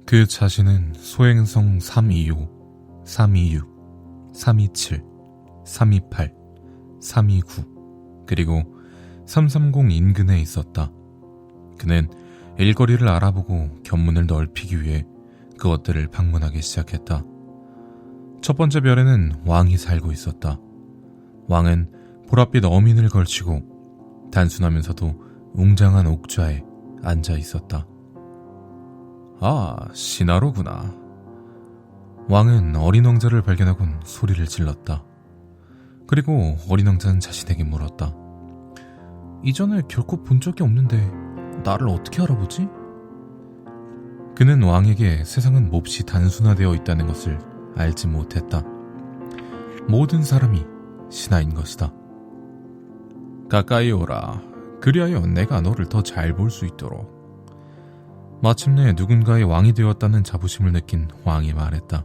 그 자신은 소행성 325, 326, 327, 328, 329 그리고 330 인근에 있었다. 그는 일거리를 알아보고 견문을 넓히기 위해 그것들을 방문하기 시작했다. 첫 번째 별에는 왕이 살고 있었다. 왕은 보랏빛 어민을 걸치고 단순하면서도 웅장한 옥좌에 앉아 있었다. 아, 신하로구나. 왕은 어린 왕자를 발견하곤 소리를 질렀다. 그리고 어린 왕자는 자신에게 물었다. 이전에 결코 본 적이 없는데 나를 어떻게 알아보지? 그는 왕에게 세상은 몹시 단순화되어 있다는 것을 알지 못했다. 모든 사람이 신하인 것이다. 가까이 오라. 그리하여 내가 너를 더 잘 볼 수 있도록. 마침내 누군가의 왕이 되었다는 자부심을 느낀 왕이 말했다.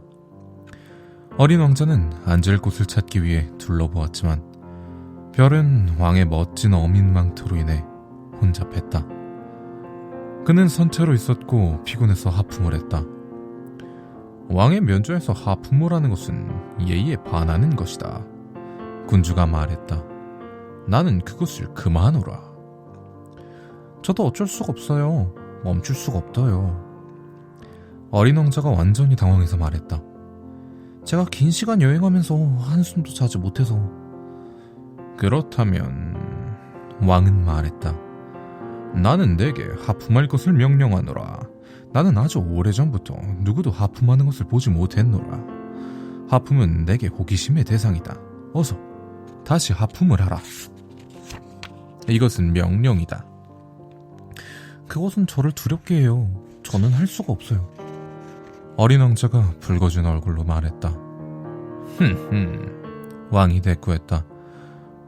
어린 왕자는 앉을 곳을 찾기 위해 둘러보았지만 별은 왕의 멋진 어민 망토로 인해 혼잡했다. 그는 선체로 있었고 피곤해서 하품을 했다. 왕의 면전에서 하품을 하는 것은 예의에 반하는 것이다. 군주가 말했다. 나는 그것을 그만하노라. 저도 어쩔 수가 없어요. 멈출 수가 없어요. 어린 왕자가 완전히 당황해서 말했다. 제가 긴 시간 여행하면서 한숨도 자지 못해서. 그렇다면 왕은 말했다. 나는 내게 하품할 것을 명령하노라. 나는 아주 오래전부터 누구도 하품하는 것을 보지 못했노라. 하품은 내게 호기심의 대상이다. 어서 다시 하품을 하라. 이것은 명령이다. 그것은 저를 두렵게 해요. 저는 할 수가 없어요. 어린 왕자가 붉어진 얼굴로 말했다. 왕이 대꾸했다.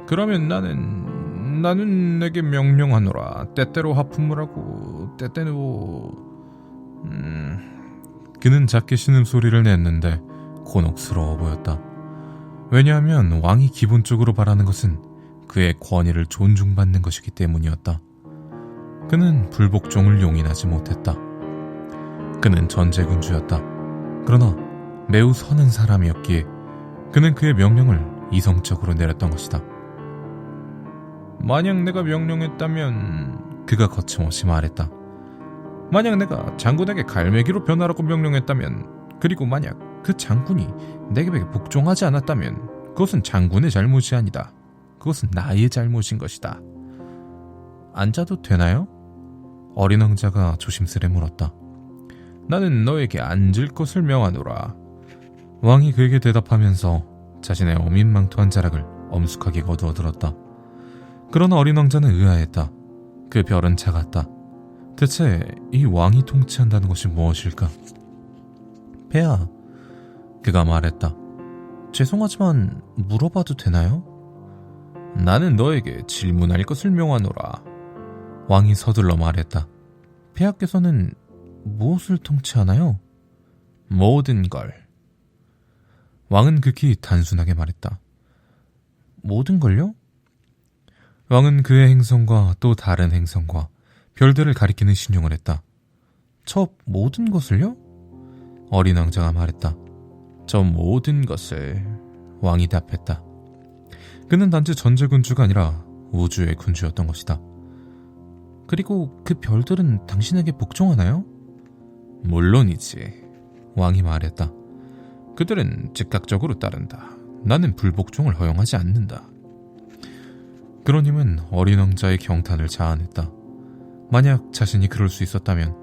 그러면 나는 내게 명령하노라. 때때로 하품을 하고 때때로... 그는 작게 신음소리를 냈는데 곤혹스러워 보였다. 왜냐하면 왕이 기본적으로 바라는 것은 그의 권위를 존중받는 것이기 때문이었다. 그는 불복종을 용인하지 못했다. 그는 전제군주였다. 그러나 매우 선한 사람이었기에 그는 그의 명령을 이성적으로 내렸던 것이다. 만약 내가 명령했다면... 그가 거침없이 말했다. 만약 내가 장군에게 갈매기로 변하라고 명령했다면, 그리고 만약 그 장군이 내게 복종하지 않았다면 그것은 장군의 잘못이 아니다. 그것은 나의 잘못인 것이다. 앉아도 되나요? 어린 왕자가 조심스레 물었다. 나는 너에게 앉을 것을 명하노라. 왕이 그에게 대답하면서 자신의 어민 망토 한 자락을 엄숙하게 거두어들었다. 그러나 어린 왕자는 의아했다. 그 별은 작았다. 대체 이 왕이 통치한다는 것이 무엇일까? 폐하, 그가 말했다. 죄송하지만 물어봐도 되나요? 나는 너에게 질문할 것을 명하노라. 왕이 서둘러 말했다. 폐하께서는 무엇을 통치하나요? 모든 걸. 왕은 극히 단순하게 말했다. 모든 걸요? 왕은 그의 행성과 또 다른 행성과 별들을 가리키는 신용을 했다. 저 모든 것을요? 어린 왕자가 말했다. 저 모든 것을. 왕이 답했다. 그는 단지 전제군주가 아니라 우주의 군주였던 것이다. 그리고 그 별들은 당신에게 복종하나요? 물론이지. 왕이 말했다. 그들은 즉각적으로 따른다. 나는 불복종을 허용하지 않는다. 그러님은 어린 왕자의 경탄을 자아냈다. 만약 자신이 그럴 수 있었다면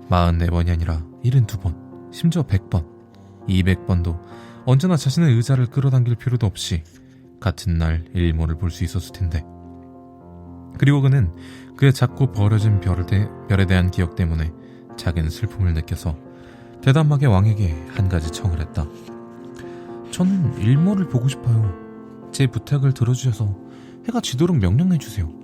44번이 아니라 72번, 심지어 100번, 200번도 언제나 자신의 의자를 끌어당길 필요도 없이 같은 날 일몰을 볼 수 있었을 텐데. 그리고 그는 그의 작고 버려진 별에 대한 기억 때문에 작은 슬픔을 느껴서 대담하게 왕에게 한 가지 청을 했다. 저는 일몰을 보고 싶어요. 제 부탁을 들어주셔서 해가 지도록 명령해주세요.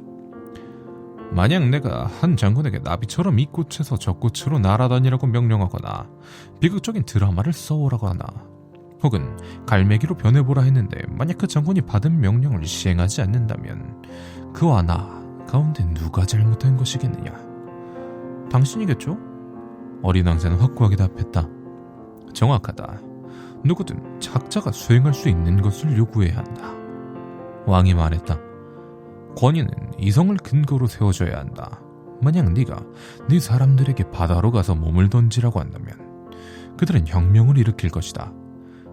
만약 내가 한 장군에게 나비처럼 이 꽃에서 저 꽃으로 날아다니라고 명령하거나 비극적인 드라마를 써오라고 하나, 혹은 갈매기로 변해보라 했는데 만약 그 장군이 받은 명령을 시행하지 않는다면 그와 나 가운데 누가 잘못한 것이겠느냐? 당신이겠죠? 어린 왕자는 확고하게 답했다. 정확하다. 누구든 작자가 수행할 수 있는 것을 요구해야 한다. 왕이 말했다. 권위는 이성을 근거로 세워줘야 한다. 만약 네가 네 사람들에게 바다로 가서 몸을 던지라고 한다면 그들은 혁명을 일으킬 것이다.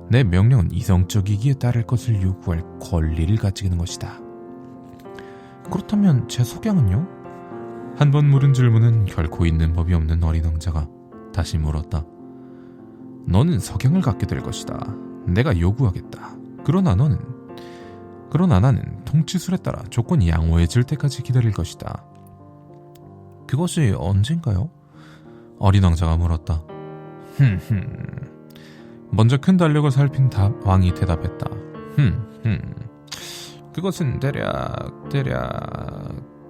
내 명령은 이성적이기에 따를 것을 요구할 권리를 가지는 것이다. 그렇다면 제 석양은요? 한 번 물은 질문은 결코 있는 법이 없는 어린 왕자가 다시 물었다. 너는 석양을 갖게 될 것이다. 내가 요구하겠다. 그러나 나는 통치술에 따라 조건이 양호해질 때까지 기다릴 것이다. 그것이 언젠가요? 어린 왕자가 물었다. 먼저 큰 달력을 살핀 왕이 대답했다. 그것은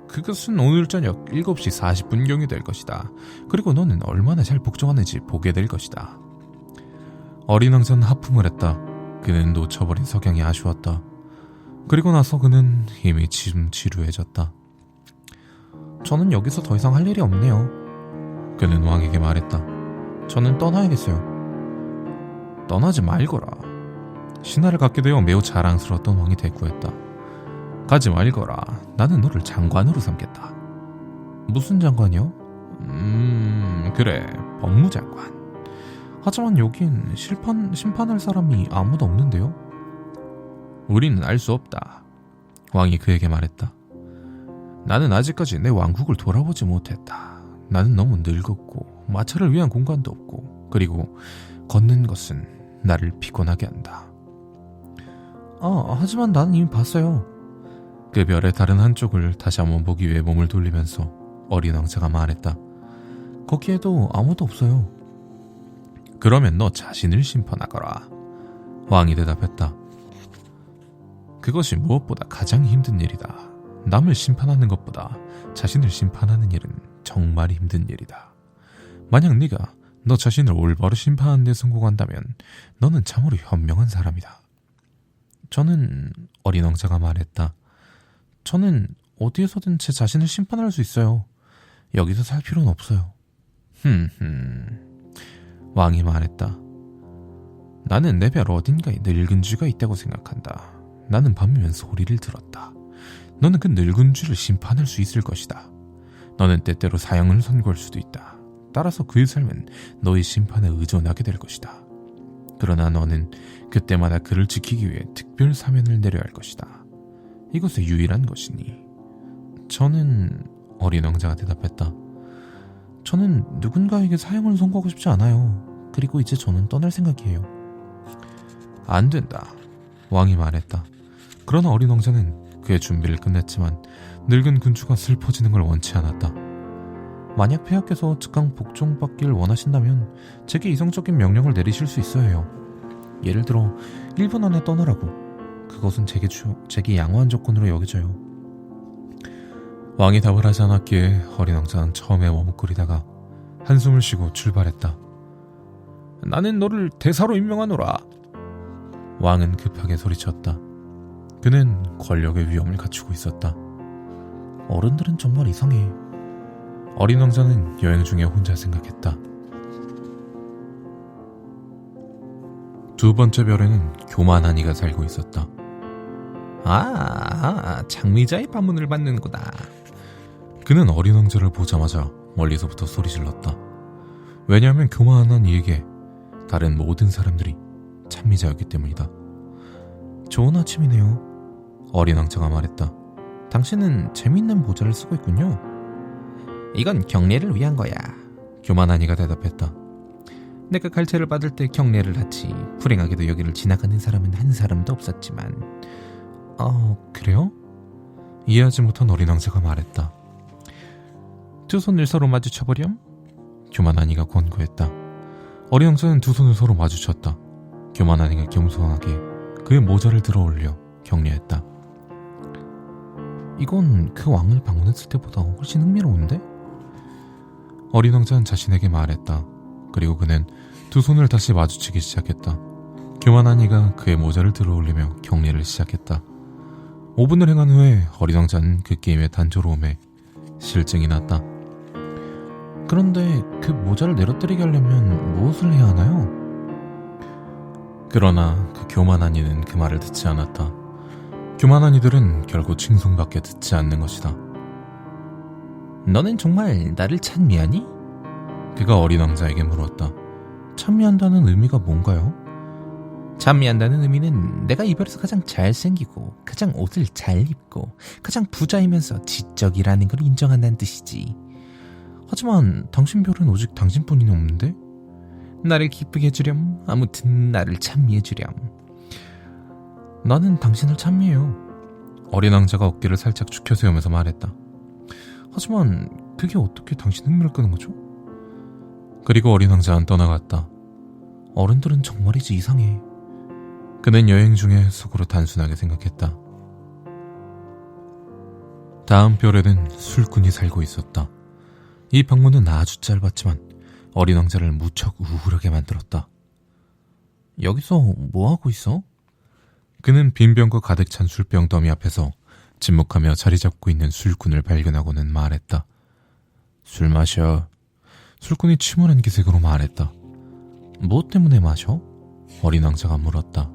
그것은 오늘 저녁 7시 40분경이 될 것이다. 그리고 너는 얼마나 잘 복종하는지 보게 될 것이다. 어린 왕자는 하품을 했다. 그는 놓쳐버린 석양이 아쉬웠다. 그리고 나서 그는 이미 지루해졌다. 저는 여기서 더 이상 할 일이 없네요. 그는 왕에게 말했다. 저는 떠나야겠어요. 떠나지 말거라. 신하를 갖게 되어 매우 자랑스러웠던 왕이 대꾸했다. 가지 말거라. 나는 너를 장관으로 삼겠다. 무슨 장관이요? 그래, 법무장관. 하지만 여긴 심판할 사람이 아무도 없는데요? 우리는 알 수 없다. 왕이 그에게 말했다. 나는 아직까지 내 왕국을 돌아보지 못했다. 나는 너무 늙었고 마차를 위한 공간도 없고 그리고 걷는 것은 나를 피곤하게 한다. 하지만 나는 이미 봤어요. 그 별의 다른 한쪽을 다시 한번 보기 위해 몸을 돌리면서 어린 왕자가 말했다. 거기에도 아무도 없어요. 그러면 너 자신을 심판하거라. 왕이 대답했다. 그것이 무엇보다 가장 힘든 일이다. 남을 심판하는 것보다 자신을 심판하는 일은 정말 힘든 일이다. 만약 네가 너 자신을 올바로 심판하는 데 성공한다면 너는 참으로 현명한 사람이다. 어린 왕자가 말했다. 저는 어디에서든 제 자신을 심판할 수 있어요. 여기서 살 필요는 없어요. 왕이 말했다. 나는 내 별 어딘가에 늙은 쥐가 있다고 생각한다. 나는 밤이면 소리를 들었다. 너는 그 늙은 쥐를 심판할 수 있을 것이다. 너는 때때로 사형을 선고할 수도 있다. 따라서 그의 삶은 너의 심판에 의존하게 될 것이다. 그러나 너는 그때마다 그를 지키기 위해 특별 사면을 내려야 할 것이다. 이것의 유일한 것이니. 어린 왕자가 대답했다. 저는 누군가에게 사형을 선고하고 싶지 않아요. 그리고 이제 저는 떠날 생각이에요. 안 된다. 왕이 말했다. 그러나 어린 왕자는 그의 준비를 끝냈지만 늙은 군주가 슬퍼지는 걸 원치 않았다. 만약 폐하께서 즉각 복종받길 원하신다면 제게 이성적인 명령을 내리실 수 있어야 해요. 예를 들어 1분 안에 떠나라고. 그것은 제게 양호한 조건으로 여겨져요. 왕이 답을 하지 않았기에 어린 왕자는 처음에 머뭇거리다가 한숨을 쉬고 출발했다. 나는 너를 대사로 임명하노라. 왕은 급하게 소리쳤다. 그는 권력의 위험을 갖추고 있었다. 어른들은 정말 이상해. 어린 왕자는 여행 중에 혼자 생각했다. 두 번째 별에는 교만한 이가 살고 있었다. 장미자의 반문을 받는구나. 그는 어린 왕자를 보자마자 멀리서부터 소리질렀다. 왜냐하면 교만한 이에게 다른 모든 사람들이 찬미자였기 때문이다. 좋은 아침이네요. 어린 왕자가 말했다. 당신은 재밌는 모자를 쓰고 있군요. 이건 경례를 위한 거야. 교만한 이가 대답했다. 내가 갈채를 받을 때 경례를 하지 불행하게도 여기를 지나가는 사람은 한 사람도 없었지만. 그래요? 이해하지 못한 어린 왕자가 말했다. 두 손을 서로 마주쳐보렴? 교만한 이가 권고했다. 어린 왕자는 두 손을 서로 마주쳤다. 교만한 이가 겸손하게 그의 모자를 들어 올려 경례했다. 이건 그 왕을 방문했을 때보다 훨씬 흥미로운데? 어린 왕자는 자신에게 말했다. 그리고 그는 두 손을 다시 마주치기 시작했다. 교만한 이가 그의 모자를 들어 올리며 경례를 시작했다. 5분을 행한 후에 어린 왕자는 그 게임의 단조로움에 실증이 났다. 그런데 그 모자를 내려뜨리게 하려면 무엇을 해야 하나요? 그러나 그 교만한 이는 그 말을 듣지 않았다. 교만한 이들은 결국 칭송밖에 듣지 않는 것이다. 너는 정말 나를 찬미하니? 그가 어린 왕자에게 물었다. 찬미한다는 의미가 뭔가요? 찬미한다는 의미는 내가 이별에서 가장 잘생기고 가장 옷을 잘 입고 가장 부자이면서 지적이라는 걸 인정한다는 뜻이지. 하지만 당신 별은 오직 당신뿐이 없는데? 나를 기쁘게 해주렴. 아무튼 나를 찬미해주렴. 나는 당신을 찬미해요. 어린 왕자가 어깨를 살짝 축혀 세우면서 말했다. 하지만 그게 어떻게 당신 흥미를 끄는 거죠? 그리고 어린 왕자는 떠나갔다. 어른들은 정말이지 이상해. 그는 여행 중에 속으로 단순하게 생각했다. 다음 별에는 술꾼이 살고 있었다. 이 방문은 아주 짧았지만 어린 왕자를 무척 우울하게 만들었다. 여기서 뭐하고 있어? 그는 빈병과 가득 찬 술병 더미 앞에서 침묵하며 자리 잡고 있는 술꾼을 발견하고는 말했다. 술 마셔. 술꾼이 침울한 기색으로 말했다. 무엇 때문에 마셔? 어린 왕자가 물었다.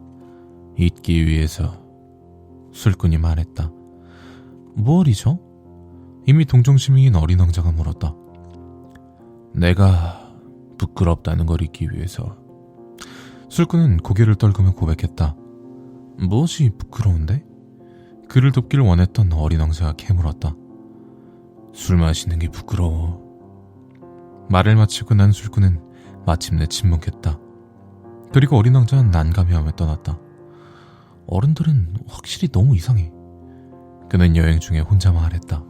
잊기 위해서. 술꾼이 말했다. 무엇이죠? 이미 동정심인 어린 왕자가 물었다. 내가 부끄럽다는 걸 잊기 위해서. 술꾼은 고개를 떨구며 고백했다. 무엇이 부끄러운데? 그를 돕길 원했던 어린 왕자가 캐물었다. 술 마시는 게 부끄러워. 말을 마치고 난 술꾼은 마침내 침묵했다. 그리고 어린 왕자는 난감해하며 떠났다. 어른들은 확실히 너무 이상해. 그는 여행 중에 혼자 말했다.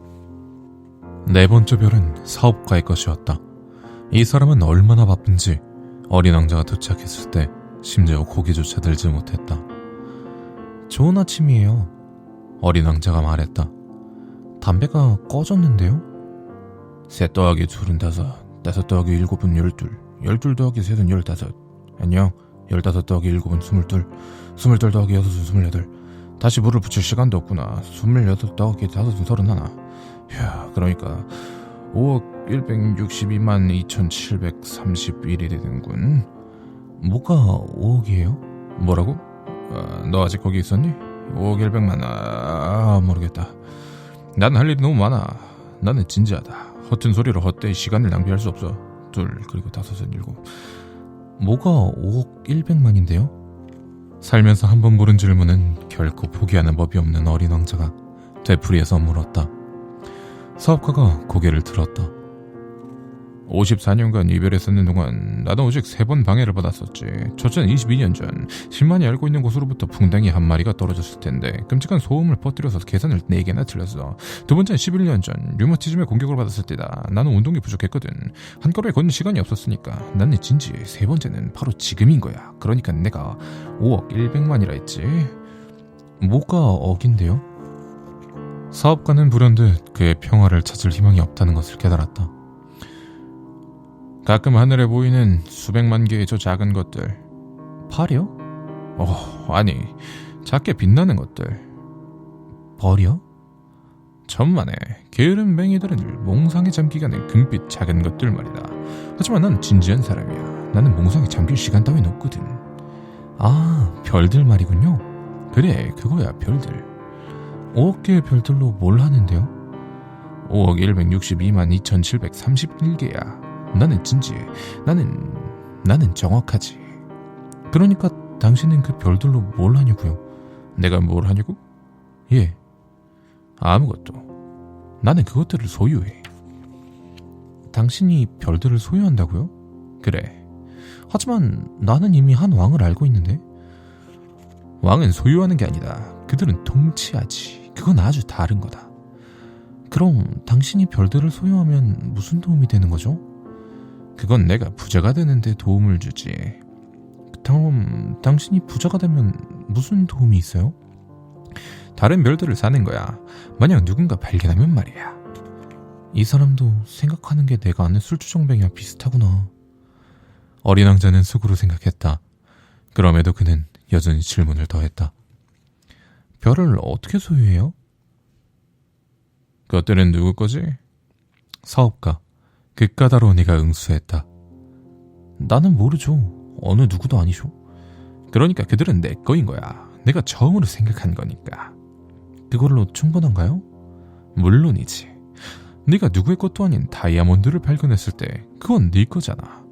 네 번째 별은 사업가의 것이었다. 이 사람은 얼마나 바쁜지 어린 왕자가 도착했을 때 심지어 고개조차 들지 못했다. 좋은 아침이에요. 어린 왕자가 말했다. 담배가 꺼졌는데요? 셋 더하기 둘은 다섯, 다섯 더하기 일곱은 열둘, 열둘 더하기 셋은 열다섯. 안녕. 15 더하기 7은 22, 22 더하기 6은 28. 다시 물을 붙일 시간도 없구나. 26 더하기 5은 31. 휴, 그러니까 5억 162만 2731이 되는군. 뭐가 5억이에요? 뭐라고? 너 아직 거기 있었니? 5억 100만. 모르겠다. 난 할 일이 너무 많아. 나는 진지하다. 허튼 소리로 헛되이 시간을 낭비할 수 없어. 2 그리고 5은 7. 뭐가 5억 100만인데요? 살면서 한 번 물은 질문은 결코 포기하는 법이 없는 어린 왕자가 되풀이해서 물었다. 사업가가 고개를 들었다. 54년간 이별했었는 동안 나도 오직 3번 방해를 받았었지. 첫째는 22년 전 신만이 알고 있는 곳으로부터 붕당이 한 마리가 떨어졌을 텐데 끔찍한 소음을 퍼뜨려서 계산을 4개나 틀렸어. 두 번째는 11년 전 류마티즘의 공격을 받았을 때다. 나는 운동이 부족했거든. 한 걸음에 걷는 시간이 없었으니까. 나는 진지해. 세 번째는 바로 지금인 거야. 그러니까 내가 5억 100만이라 했지. 뭐가 억인데요? 사업가는 불현듯 그의 평화를 찾을 희망이 없다는 것을 깨달았다. 가끔 하늘에 보이는 수백만 개의 저 작은 것들. 팔이요? 아니, 작게 빛나는 것들. 벌이요? 천만에 게으른 맹이들은 몽상에 잠기게 하는 금빛 작은 것들 말이다. 하지만 난 진지한 사람이야. 나는 몽상에 잠길 시간 따윈 없거든. 아, 별들 말이군요. 그래, 그거야, 별들. 5억 개의 별들로 뭘 하는데요? 5억 162만 2731개야. 나는 진지해. 나는 정확하지. 그러니까 당신은 그 별들로 뭘 하냐고요? 내가 뭘 하냐고? 예. 아무것도. 나는 그것들을 소유해. 당신이 별들을 소유한다고요? 그래. 하지만 나는 이미 한 왕을 알고 있는데. 왕은 소유하는 게 아니다. 그들은 통치하지. 그건 아주 다른 거다. 그럼 당신이 별들을 소유하면 무슨 도움이 되는 거죠? 그건 내가 부자가 되는데 도움을 주지. 그럼 당신이 부자가 되면 무슨 도움이 있어요? 다른 별들을 사는 거야. 만약 누군가 발견하면 말이야. 이 사람도 생각하는 게 내가 아는 술주정뱅이와 비슷하구나. 어린 왕자는 속으로 생각했다. 그럼에도 그는 여전히 질문을 더했다. 별을 어떻게 소유해요? 그것들은 누구 거지? 사업가. 그 까다로운 이가 응수했다. 나는 모르죠. 어느 누구도 아니죠. 그러니까 그들은 내 거인 거야. 내가 처음으로 생각한 거니까. 그걸로 충분한가요? 물론이지. 네가 누구의 것도 아닌 다이아몬드를 발견했을 때 그건 네 거잖아.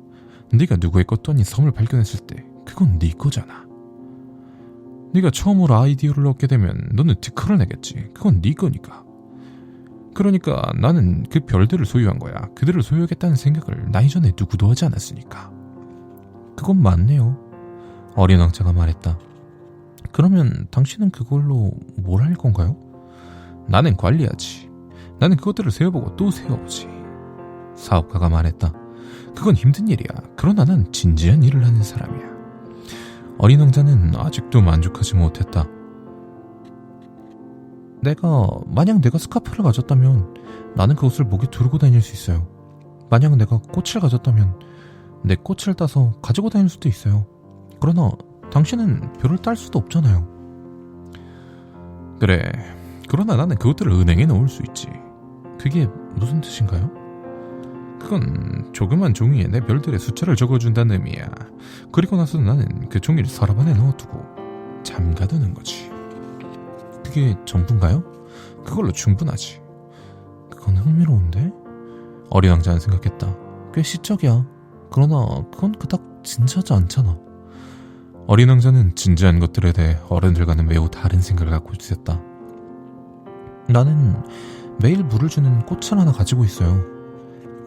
네가 누구의 것도 아닌 섬을 발견했을 때 그건 네 거잖아. 네가 처음으로 아이디어를 얻게 되면 너는 특허를 내겠지. 그건 네 거니까. 그러니까 나는 그 별들을 소유한 거야. 그들을 소유하겠다는 생각을 나 이전에 누구도 하지 않았으니까. 그건 맞네요. 어린 왕자가 말했다. 그러면 당신은 그걸로 뭘 할 건가요? 나는 관리하지. 나는 그것들을 세워보고 또 세워보지. 사업가가 말했다. 그건 힘든 일이야. 그러나 난 진지한 일을 하는 사람이야. 어린 왕자는 아직도 만족하지 못했다. 만약 내가 스카프를 가졌다면 나는 그것을 목에 두르고 다닐 수 있어요. 만약 내가 꽃을 가졌다면 내 꽃을 따서 가지고 다닐 수도 있어요. 그러나 당신은 별을 딸 수도 없잖아요. 그래. 그러나 나는 그것들을 은행에 넣을 수 있지. 그게 무슨 뜻인가요? 그건 조그만 종이에 내 별들의 숫자를 적어준다는 의미야. 그리고 나서 나는 그 종이를 서랍 안에 넣어두고 잠가두는 거지. 그게 전부인가요? 그걸로 충분하지. 그건 흥미로운데? 어린 왕자는 생각했다. 꽤 시적이야. 그러나 그건 그닥 진지하지 않잖아. 어린 왕자는 진지한 것들에 대해 어른들과는 매우 다른 생각을 갖고 있었다. 나는 매일 물을 주는 꽃을 하나 가지고 있어요.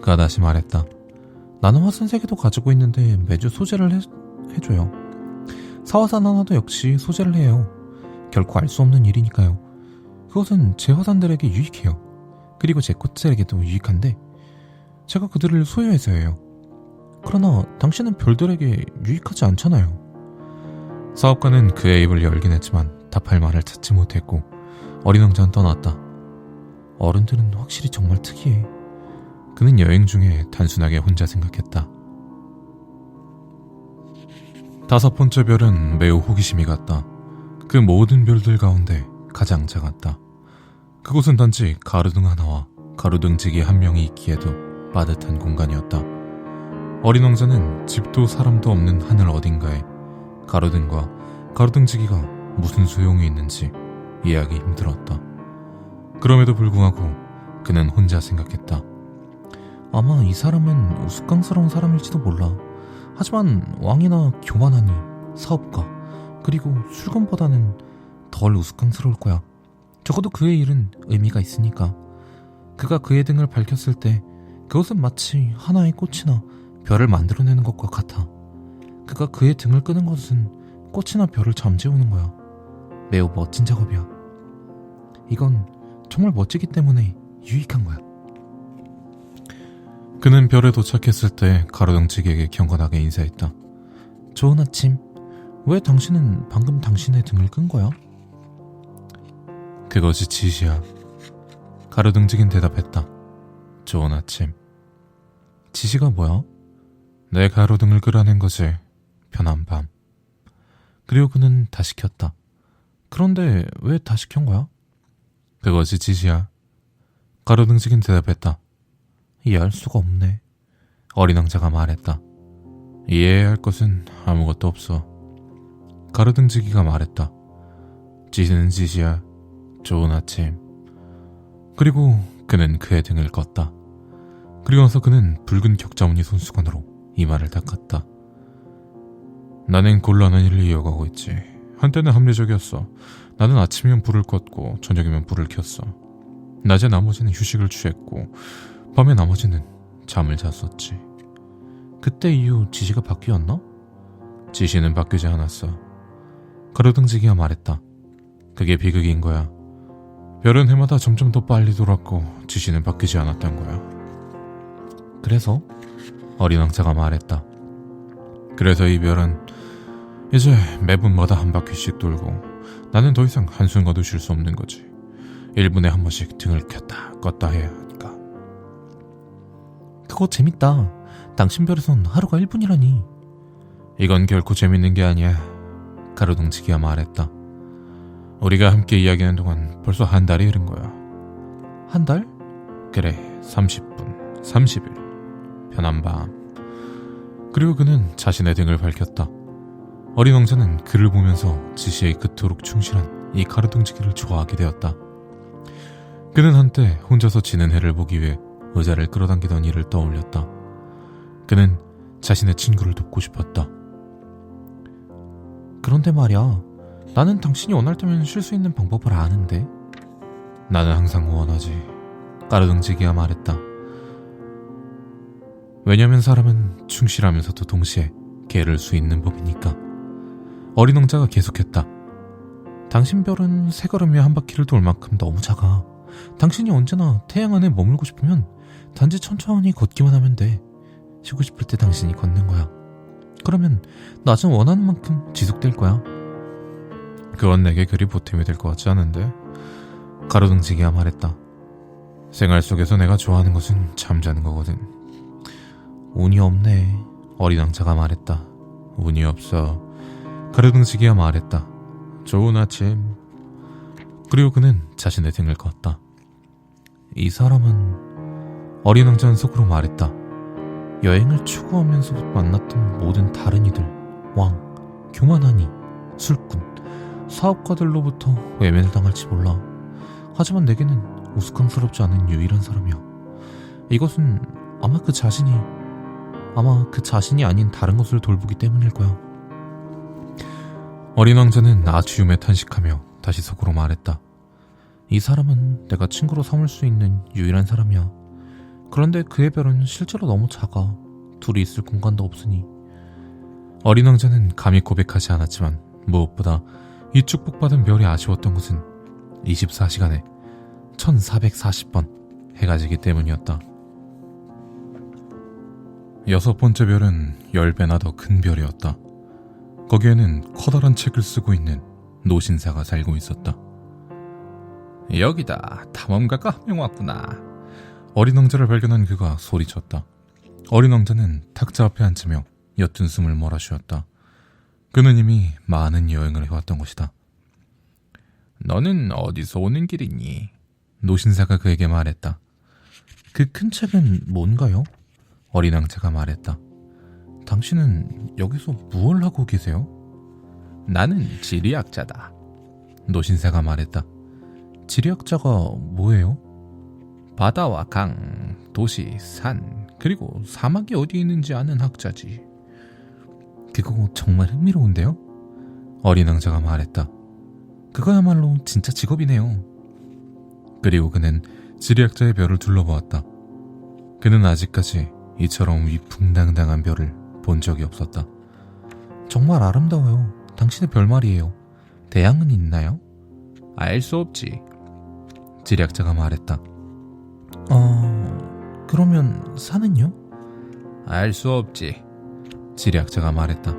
그가 다시 말했다. 나는 화산 3개도 가지고 있는데 매주 소재를 해줘요. 사화산 하나도 역시 소재를 해요. 결코 알 수 없는 일이니까요. 그것은 제 화산들에게 유익해요. 그리고 제 꽃들에게도 유익한데 제가 그들을 소유해서예요. 그러나 당신은 별들에게 유익하지 않잖아요. 사업가는 그의 입을 열긴 했지만 답할 말을 찾지 못했고 어린 왕자는 떠났다. 어른들은 확실히 정말 특이해. 그는 여행 중에 단순하게 혼자 생각했다. 5번째 별은 매우 호기심이 갔다. 그 모든 별들 가운데 가장 작았다. 그곳은 단지 가로등 하나와 가로등지기 한 명이 있기에도 빠듯한 공간이었다. 어린 왕자는 집도 사람도 없는 하늘 어딘가에 가로등과 가로등지기가 무슨 소용이 있는지 이해하기 힘들었다. 그럼에도 불구하고 그는 혼자 생각했다. 아마 이 사람은 우스꽝스러운 사람일지도 몰라. 하지만 왕이나 교만하니 사업가 그리고 술건보다는 덜 우스꽝스러울 거야. 적어도 그의 일은 의미가 있으니까. 그가 그의 등을 밝혔을 때 그것은 마치 하나의 꽃이나 별을 만들어내는 것과 같아. 그가 그의 등을 끄는 것은 꽃이나 별을 잠재우는 거야. 매우 멋진 작업이야. 이건 정말 멋지기 때문에 유익한 거야. 그는 별에 도착했을 때 가로등지기에게 경건하게 인사했다. 좋은 아침. 왜 당신은 방금 당신의 등을 끈 거야? 그것이 지시야. 가로등지기는 대답했다. 좋은 아침. 지시가 뭐야? 내 가로등을 끄라는 거지. 편한 밤. 그리고 그는 다시 켰다. 그런데 왜 다시 켠 거야? 그것이 지시야. 가로등지기는 대답했다. 이해할 수가 없네. 어린 왕자가 말했다. 이해해야 할 것은 아무것도 없어. 가로등지기가 말했다. 지시는 지시야. 좋은 아침. 그리고 그는 그의 등을 껐다. 그리고 나서 그는 붉은 격자무늬 손수건으로 이마를 닦았다. 나는 곤란한 일을 이어가고 있지. 한때는 합리적이었어. 나는 아침이면 불을 껐고 저녁이면 불을 켰어. 낮에 나머지는 휴식을 취했고 밤에 나머지는 잠을 잤었지. 그때 이후 지시가 바뀌었나? 지시는 바뀌지 않았어. 가로등지기가 말했다. 그게 비극인 거야. 별은 해마다 점점 더 빨리 돌았고 지시는 바뀌지 않았던 거야. 그래서? 어린 왕자가 말했다. 그래서 이 별은 이제 매분마다 한 바퀴씩 돌고 나는 더 이상 한순간도 쉴 수 없는 거지. 1분에 한 번씩 등을 켰다 껐다 해야 하니까. 그거 재밌다. 당신 별에선 하루가 1분이라니. 이건 결코 재밌는 게 아니야. 가로등지기가 말했다. 우리가 함께 이야기하는 동안 벌써 한 달이 흐른 거야. 한 달? 그래, 30분, 30일, 편한 밤. 그리고 그는 자신의 등을 밝혔다. 어린 왕자는 그를 보면서 지시에 그토록 충실한 이 가로등지기를 좋아하게 되었다. 그는 한때 혼자서 지는 해를 보기 위해 의자를 끌어당기던 일을 떠올렸다. 그는 자신의 친구를 돕고 싶었다. 그런데 말이야, 나는 당신이 원할 때면 쉴 수 있는 방법을 아는데. 나는 항상 원하지. 가로등지기가 말했다. 왜냐면 사람은 충실하면서도 동시에 게으를 수 있는 법이니까. 어린 왕자가 계속했다. 당신 별은 세 걸음에 한 바퀴를 돌 만큼 너무 작아. 당신이 언제나 태양 안에 머물고 싶으면 단지 천천히 걷기만 하면 돼. 쉬고 싶을 때 당신이 걷는 거야. 그러면 낮은 원하는 만큼 지속될 거야. 그건 내게 그리 보탬이 될 것 같지 않은데. 가로등지기가 말했다. 생활 속에서 내가 좋아하는 것은 잠자는 거거든. 운이 없네. 어린 왕자가 말했다. 운이 없어. 가로등지기가 말했다. 좋은 아침. 그리고 그는 자신의 등을 걷다. 이 사람은, 어린 왕자는 속으로 말했다. 여행을 추구하면서 만났던 모든 다른 이들, 왕, 교만하니, 술꾼, 사업가들로부터 외면을 당할지 몰라. 하지만 내게는 우스꽝스럽지 않은 유일한 사람이야. 이것은 아마 그 자신이 아닌 다른 것을 돌보기 때문일 거야. 어린 왕자는 아쉬움에 탄식하며 다시 속으로 말했다. 이 사람은 내가 친구로 삼을 수 있는 유일한 사람이야. 그런데 그의 별은 실제로 너무 작아. 둘이 있을 공간도 없으니. 어린 왕자는 감히 고백하지 않았지만 무엇보다 이 축복받은 별이 아쉬웠던 것은 24시간에 1440번 해가 지기 때문이었다. 6번째 별은 10배나 더 큰 별이었다. 거기에는 커다란 책을 쓰고 있는 노신사가 살고 있었다. 여기다, 탐험가가 한 명 왔구나. 어린 왕자를 발견한 그가 소리쳤다. 어린 왕자는 탁자 앞에 앉으며 옅은 숨을 몰아쉬었다. 그는 이미 많은 여행을 해왔던 것이다. 너는 어디서 오는 길이니? 노신사가 그에게 말했다. 그 큰 책은 뭔가요? 어린 왕자가 말했다. 당신은 여기서 무엇을 하고 계세요? 나는 지리학자다. 노신사가 말했다. 지리학자가 뭐예요? 바다와 강, 도시, 산, 그리고 사막이 어디 있는지 아는 학자지. 그거 정말 흥미로운데요? 어린 왕자가 말했다. 그거야말로 진짜 직업이네요. 그리고 그는 지리학자의 별을 둘러보았다. 그는 아직까지 이처럼 위풍당당한 별을 본 적이 없었다. 정말 아름다워요. 당신의 별 말이에요. 대양은 있나요? 알 수 없지. 지리학자가 말했다. 그러면 산은요? 알 수 없지. 지리학자가 말했다.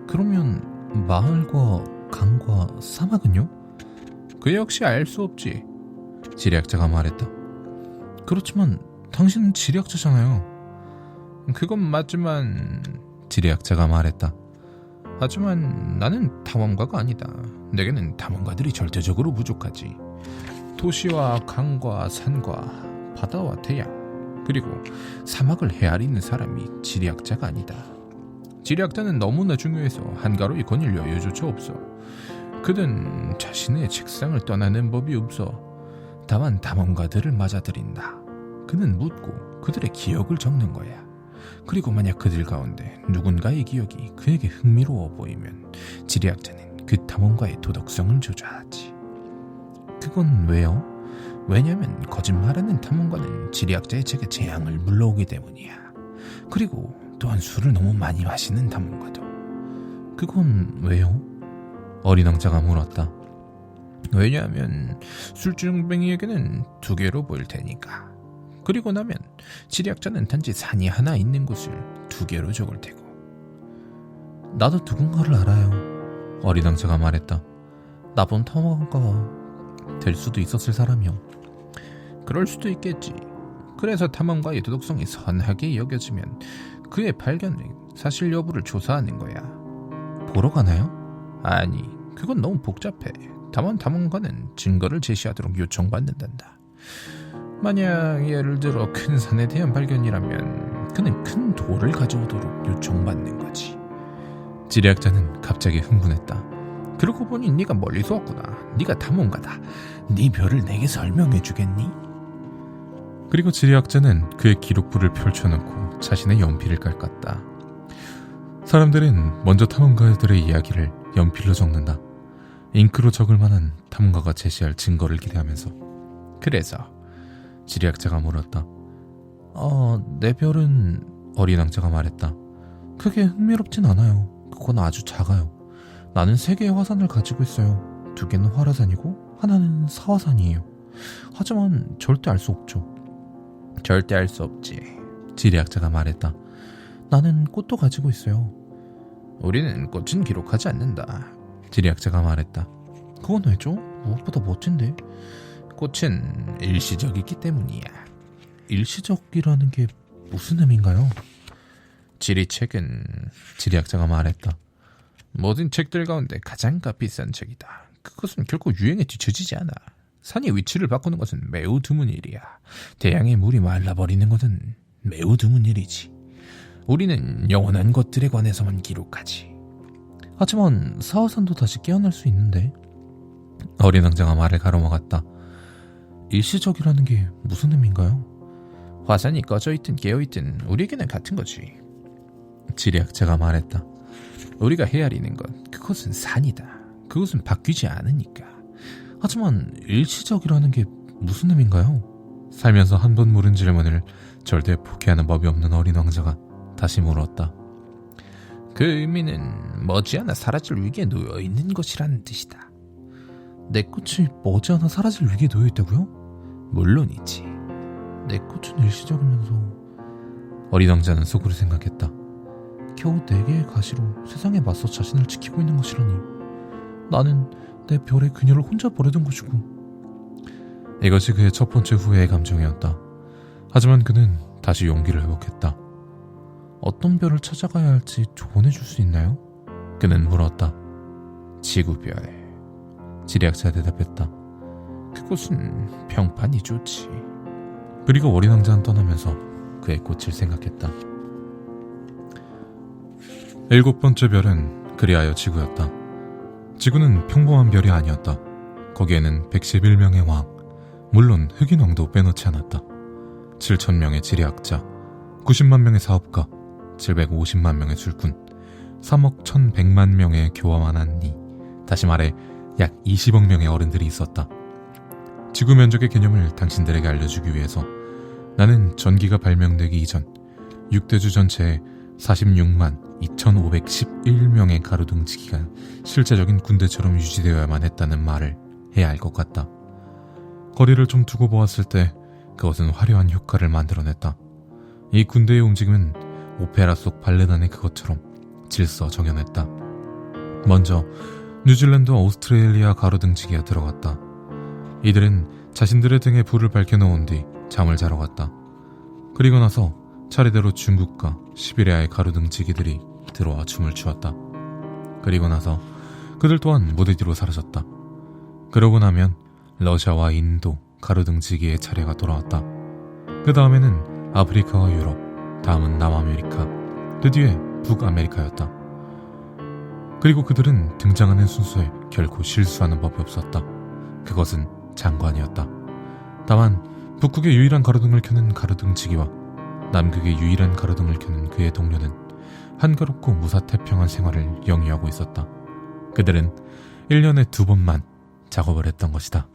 그러면 마을과 강과 사막은요? 그 역시 알 수 없지. 지리학자가 말했다. 그렇지만 당신은 지리학자잖아요. 그건 맞지만, 지리학자가 말했다. 하지만 나는 탐험가가 아니다. 내게는 탐험가들이 절대적으로 부족하지. 도시와 강과 산과 바다와 태양, 그리고 사막을 헤아리는 사람이 지리학자가 아니다. 지리학자는 너무나 중요해서 한가로이 거닐 여유조차 없어. 그는 자신의 책상을 떠나는 법이 없어. 다만 탐험가들을 맞아들인다. 그는 묻고 그들의 기억을 적는 거야. 그리고 만약 그들 가운데 누군가의 기억이 그에게 흥미로워 보이면 지리학자는 그 탐험가의 도덕성을 조사하지. 그건 왜요? 왜냐면 거짓말하는 탐험가는 지리학자의 책에 재앙을 물러오기 때문이야. 그리고 또한 술을 너무 많이 마시는 탐험가도. 그건 왜요? 어린 왕자가 물었다. 왜냐하면 술주정뱅이에게는 두 개로 보일 테니까. 그리고 나면 지리학자는 단지 산이 하나 있는 곳을 두 개로 적을 테고. 나도 누군가를 알아요. 어린 왕자가 말했다. 나쁜 탐험가가 될 수도 있었을 사람이요. 그럴 수도 있겠지. 그래서 탐험가의 도덕성이 선하게 여겨지면 그의 발견의 사실 여부를 조사하는 거야. 보러 가나요? 아니, 그건 너무 복잡해. 다만 탐험가는 증거를 제시하도록 요청받는단다. 만약 예를 들어 큰 산에 대한 발견이라면 그는 큰 돌을 가져오도록 요청받는 거지. 지리학자는 갑자기 흥분했다. 그러고 보니 네가 멀리서 왔구나. 네가 탐험가다. 네 별을 내게 설명해 주겠니? 그리고 지리학자는 그의 기록부를 펼쳐놓고 자신의 연필을 깎았다. 사람들은 먼저 탐험가들의 이야기를 연필로 적는다. 잉크로 적을 만한 탐험가가 제시할 증거를 기대하면서. 그래서 지리학자가 물었다. 내 별은, 어린 왕자가 말했다. 크게 흥미롭진 않아요. 그건 아주 작아요. 나는 3개의 화산을 가지고 있어요. 2개는 활화산이고 하나는 사화산이에요. 하지만 절대 알 수 없죠. 절대 알 수 없지. 지리학자가 말했다. 나는 꽃도 가지고 있어요. 우리는 꽃은 기록하지 않는다. 지리학자가 말했다. 그건 왜죠? 무엇보다 멋진데. 꽃은 일시적이기 때문이야. 일시적이라는 게 무슨 의미인가요? 지리책은, 지리학자가 말했다. 모든 책들 가운데 가장 값비싼 책이다. 그것은 결코 유행에 뒤처지지 않아. 산의 위치를 바꾸는 것은 매우 드문 일이야. 대양의 물이 말라버리는 것은 매우 드문 일이지. 우리는 영원한 것들에 관해서만 기록하지. 하지만 사화산도 다시 깨어날 수 있는데. 어린 왕자가 말을 가로막았다. 일시적이라는 게 무슨 의미인가요? 화산이 꺼져있든 깨어있든 우리에게는 같은 거지. 지리학자가 말했다. 우리가 헤아리는 것, 그것은 산이다. 그것은 바뀌지 않으니까. 하지만 일시적이라는 게 무슨 의미인가요? 살면서 한 번 물은 질문을 절대 포기하는 법이 없는 어린 왕자가 다시 물었다. 그 의미는 머지않아 사라질 위기에 놓여있는 것이라는 뜻이다. 내 꽃이 머지않아 사라질 위기에 놓여있다고요? 물론이지. 내 꽃은 일시적이면서. 어린 왕자는 속으로 생각했다. 겨우 4개의 가시로 세상에 맞서 자신을 지키고 있는 것이라니. 나는 내 별의 그녀를 혼자 버려둔 것이고. 이것이 그의 첫 번째 후회의 감정이었다. 하지만 그는 다시 용기를 회복했다. 어떤 별을 찾아가야 할지 조언해 줄 수 있나요? 그는 물었다. 지구별. 지리학자가 대답했다. 그곳은 평판이 좋지. 그리고 어린 왕자는 떠나면서 그의 꽃을 생각했다. 7번째 별은 그리하여 지구였다. 지구는 평범한 별이 아니었다. 거기에는 111명의 왕, 물론 흑인왕도 빼놓지 않았다. 7,000명의 지리학자, 90만 명의 사업가, 750만 명의 술꾼, 3억 1,100만 명의 교화만 한니, 다시 말해 약 20억 명의 어른들이 있었다. 지구 면적의 개념을 당신들에게 알려주기 위해서 나는 전기가 발명되기 이전 6대주 전체에 46만 2,511명의 가로등지기가 실제적인 군대처럼 유지되어야만 했다는 말을 해야 할 것 같다. 거리를 좀 두고 보았을 때 그것은 화려한 효과를 만들어냈다. 이 군대의 움직임은 오페라 속 발레단의 그것처럼 질서정연했다. 먼저 뉴질랜드와 오스트레일리아 가로등지기가 들어갔다. 이들은 자신들의 등에 불을 밝혀놓은 뒤 잠을 자러 갔다. 그리고 나서 차례대로 중국과 시베리아의 가로등지기들이 들어와 춤을 추었다. 그리고 나서 그들 또한 무대 뒤로 사라졌다. 그러고 나면 러시아와 인도 가로등지기의 차례가 돌아왔다. 그 다음에는 아프리카와 유럽, 다음은 남아메리카, 그 뒤에 북아메리카였다. 그리고 그들은 등장하는 순서에 결코 실수하는 법이 없었다. 그것은 장관이었다. 다만 북극의 유일한 가로등을 켜는 가로등지기와 남극의 유일한 가로등을 켜는 그의 동료는 한가롭고 무사태평한 생활을 영위하고 있었다. 그들은 1년에 2번만 작업을 했던 것이다.